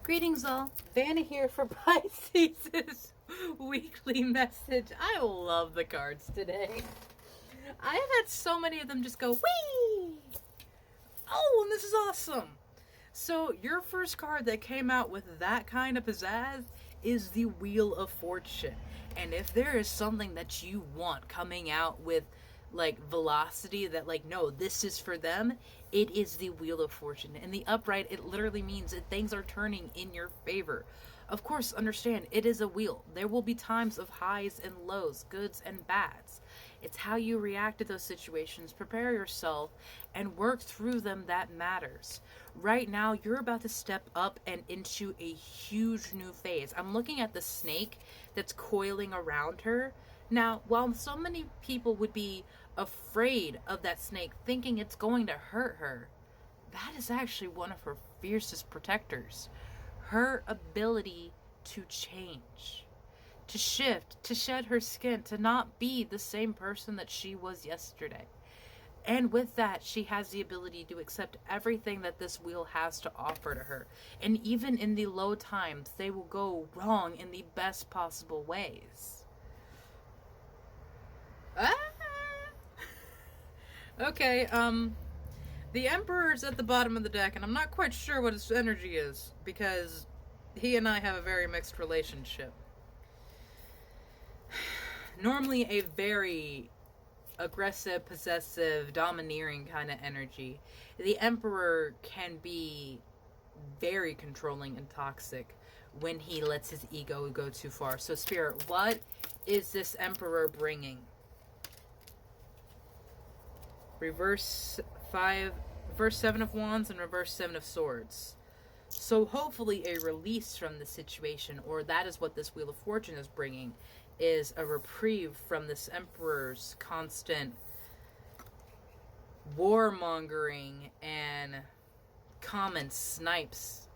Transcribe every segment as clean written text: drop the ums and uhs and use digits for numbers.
Greetings all, Vanna here for Pisces' weekly message. I love the cards today. I have had so many of them just go, whee! Oh, and this is awesome. So your first card that came out with that kind of pizzazz is the Wheel of Fortune. And if there is something that you want coming out with like velocity that like, no, this is for them, it is the Wheel of Fortune. In the upright, it literally means that things are turning in your favor. Of course, understand, it is a wheel. There will be times of highs and lows, goods and bads. It's how you react to those situations, prepare yourself, and work through them that matters. Right now, you're about to step up and into a huge new phase. I'm looking at the snake that's coiling around her. Now, while so many people would be afraid of that snake, thinking it's going to hurt her, that is actually one of her fiercest protectors. Her ability to change, to shift, to shed her skin, to not be the same person that she was yesterday. And with that, she has the ability to accept everything that this wheel has to offer to her. And even in the low times, they will go wrong in the best possible ways. Okay, the Emperor's at the bottom of the deck, and I'm not quite sure what his energy is, because he and I have a very mixed relationship. Normally a very aggressive, possessive, domineering kind of energy. The Emperor can be very controlling and toxic when he lets his ego go too far. So, Spirit, what is this Emperor bringing? Reverse 7 of Wands and reverse 7 of Swords. So hopefully a release from the situation, or that is what this Wheel of Fortune is bringing, is a reprieve from this Emperor's constant warmongering and comments, snipes,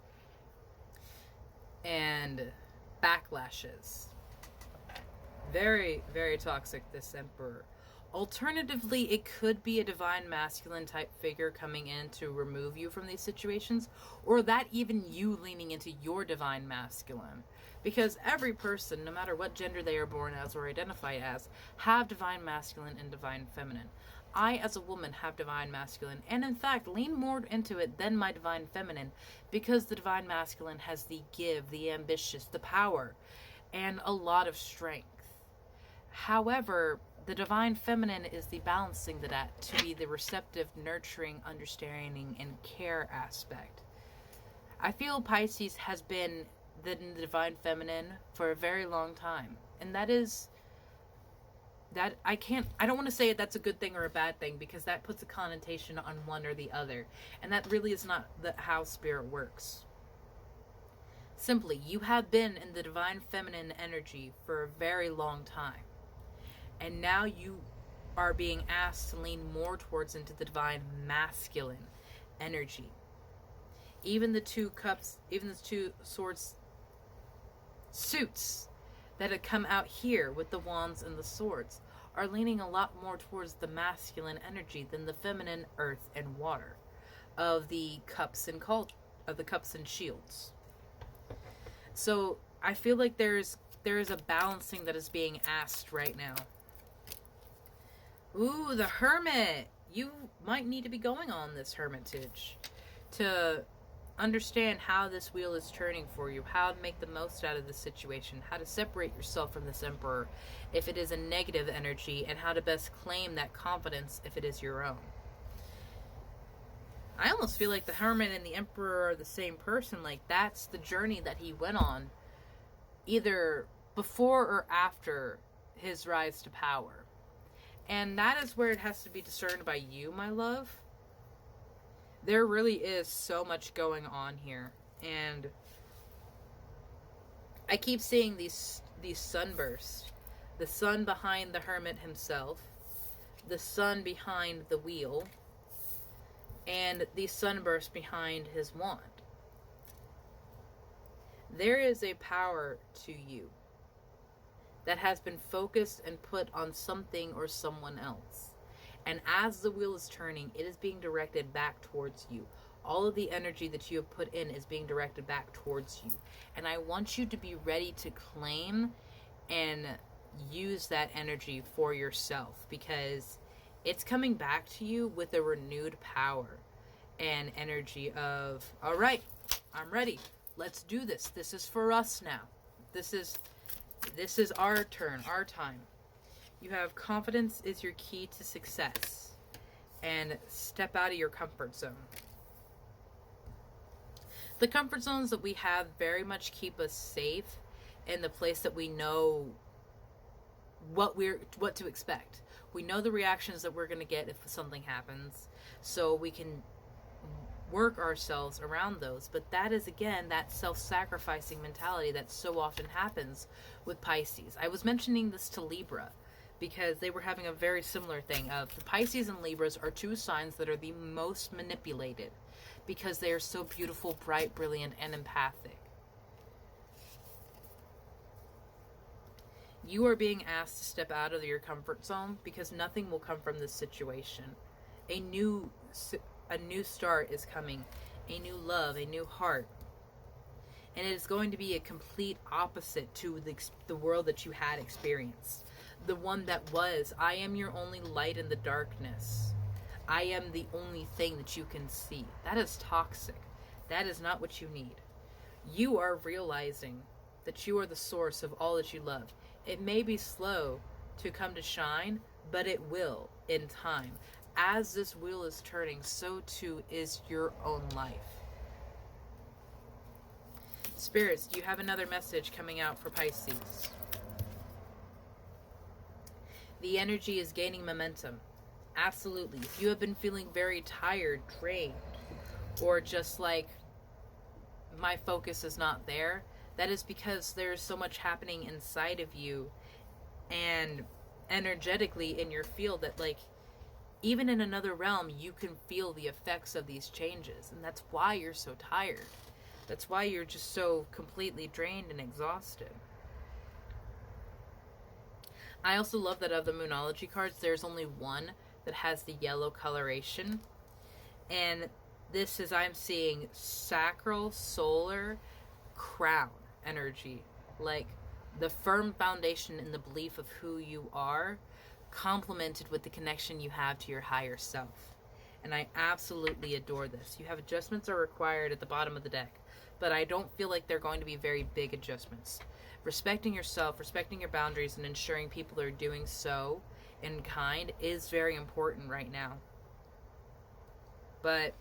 and backlashes. Very, very toxic, this Emperor. Alternatively, it could be a divine masculine type figure coming in to remove you from these situations, or that even you leaning into your divine masculine. Because every person, no matter what gender they are born as or identify as, have divine masculine and divine feminine. I, as a woman, have divine masculine, and in fact, lean more into it than my divine feminine, because the divine masculine has the give, the ambitious, the power, and a lot of strength. However, the divine feminine is the balancing that to be the receptive, nurturing, understanding, and care aspect. I feel Pisces has been the divine feminine for a very long time. And that is, that I don't want to say that's a good thing or a bad thing, because that puts a connotation on one or the other. And that really is not how spirit works. Simply, you have been in the divine feminine energy for a very long time. And now you are being asked to lean more towards into the divine masculine energy. Even the 2 cups, even the 2 swords suits that have come out here with the wands and the swords are leaning a lot more towards the masculine energy than the feminine earth and water of the cups and shields. So I feel like there is a balancing that is being asked right now. Ooh, the Hermit. You might need to be going on this hermitage to understand how this wheel is turning for you, how to make the most out of the situation, how to separate yourself from this Emperor if it is a negative energy, and how to best claim that confidence if it is your own. I almost feel like the Hermit and the Emperor are the same person. Like, that's the journey that he went on, either before or after his rise to power. And that is where it has to be discerned by you, my love. There really is so much going on here. And I keep seeing these sunbursts. The sun behind the Hermit himself. The sun behind the wheel. And the sunburst behind his wand. There is a power to you that has been focused and put on something or someone else. And as the wheel is turning, it is being directed back towards you. all of the energy that you have put in is being directed back towards you. And I want you to be ready to claim and use that energy for yourself, because it's coming back to you with a renewed power and energy of, all right, I'm ready. Let's do this. This is for us now. This is our turn, our time. You have confidence is your key to success. And step out of your comfort zone. The comfort zones that we have very much keep us safe in the place that we know what to expect. We know the reactions that we're going to get if something happens, so we can work ourselves around those. But that is, again, that self-sacrificing mentality that so often happens with Pisces. I was mentioning this to Libra because they were having a very similar thing of the Pisces and Libras are two signs that are the most manipulated because they are so beautiful, bright, brilliant, and empathic. You are being asked to step out of your comfort zone because nothing will come from this situation. A new start is coming, a new love, a new heart. And it is going to be a complete opposite to the world that you had experienced. The one that was, I am your only light in the darkness. I am the only thing that you can see. That is toxic. That is not what you need. You are realizing that you are the source of all that you love. It may be slow to come to shine, but it will in time. As this wheel is turning, so too is your own life. Spirits, do you have another message coming out for Pisces? The energy is gaining momentum. Absolutely. If you have been feeling very tired, drained, or just like, my focus is not there, that is because there's so much happening inside of you and energetically in your field that, like, even in another realm, you can feel the effects of these changes. And that's why you're so tired. That's why you're just so completely drained and exhausted. I also love that of the Moonology cards, there's only one that has the yellow coloration. And this is, I'm seeing sacral, solar, crown energy. Like the firm foundation in the belief of who you are, complemented with the connection you have to your higher self. And I absolutely adore this. You have adjustments are required at the bottom of the deck, but I don't feel like they're going to be very big adjustments. Respecting yourself, respecting your boundaries, and ensuring people are doing so in kind is very important right now. But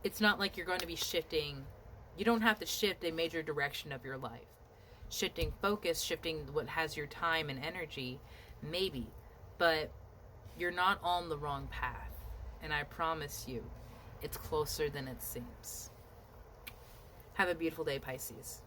it's not like you're going to be shifting. You don't have to shift a major direction of your life. Shifting focus, shifting what has your time and energy, maybe. But you're not on the wrong path. And I promise you, it's closer than it seems. Have a beautiful day, Pisces.